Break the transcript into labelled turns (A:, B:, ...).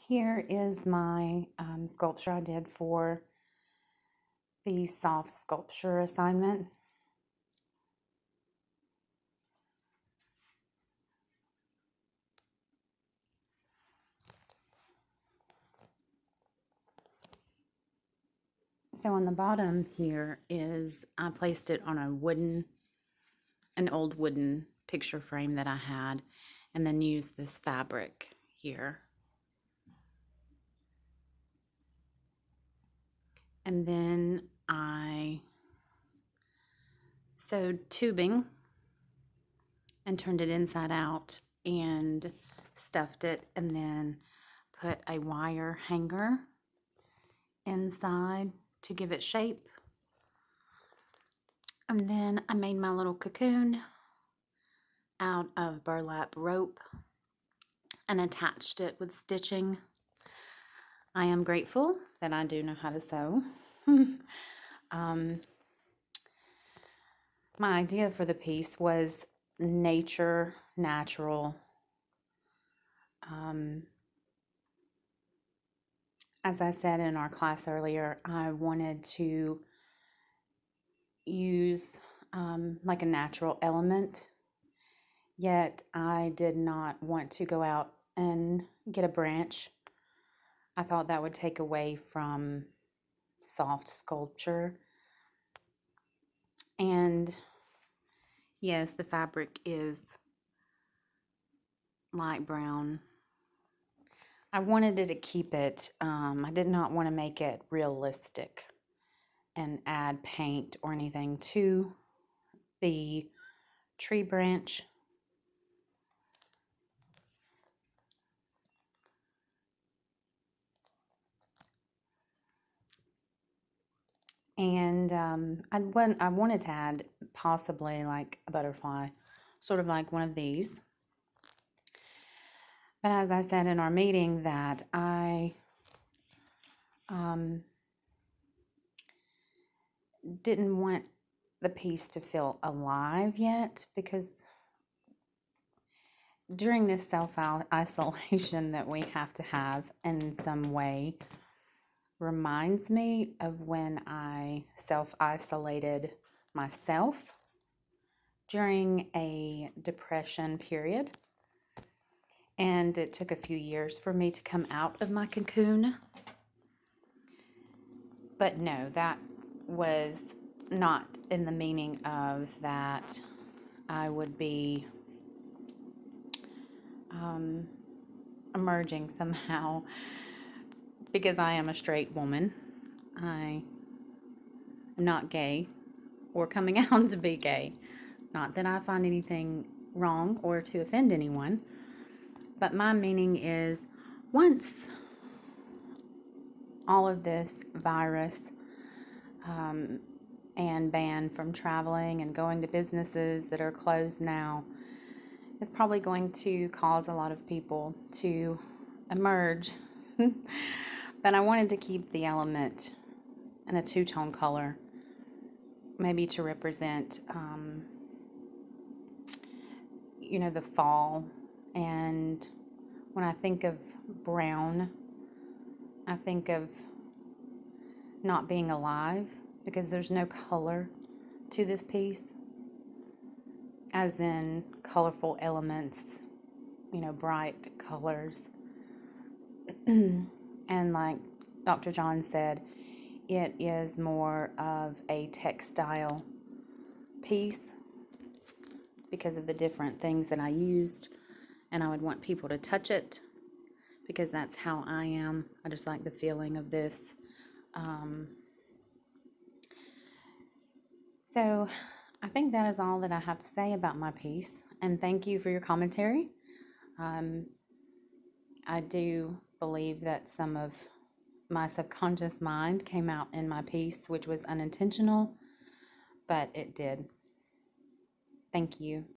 A: Here is my sculpture I did for the soft sculpture assignment. So on the bottom here is, I placed it on an old wooden picture frame that I had, and then used this fabric here. And then I sewed tubing and turned it inside out and stuffed it, and then put a wire hanger inside to give it shape. And then I made my little cocoon out of burlap rope and attached it with stitching. I am grateful that I do know how to sew. My idea for the piece was natural. As I said in our class earlier, I wanted to use like a natural element, yet I did not want to go out and get a branch. I thought that would take away from soft sculpture. And yes, the fabric is light brown. I wanted to keep it, I did not want to make it realistic and add paint or anything to the tree branch. And I wanted to add possibly like a butterfly, sort of like one of these. But as I said in our meeting, that I didn't want the piece to feel alive yet, because during this self-isolation that we have to have in some way reminds me of when I self-isolated myself during a depression period. And it took a few years for me to come out of my cocoon. But no, that was not in the meaning of that I would be emerging somehow, because I am a straight woman. I am not gay or coming out to be gay. Not that I find anything wrong or to offend anyone, but my meaning is, once all of this virus and ban from traveling and going to businesses that are closed now is probably going to cause a lot of people to emerge. But I wanted to keep the element in a two-tone color, maybe to represent, the fall. And when I think of brown, I think of not being alive, because there's no color to this piece, as in colorful elements, bright colors. And like Dr. John said, it is more of a textile piece because of the different things that I used, and I would want people to touch it because that's how I am. I just like the feeling of this. So I think that is all that I have to say about my piece, and thank you for your commentary. I do believe that some of my subconscious mind came out in my piece, which was unintentional, but it did. Thank you.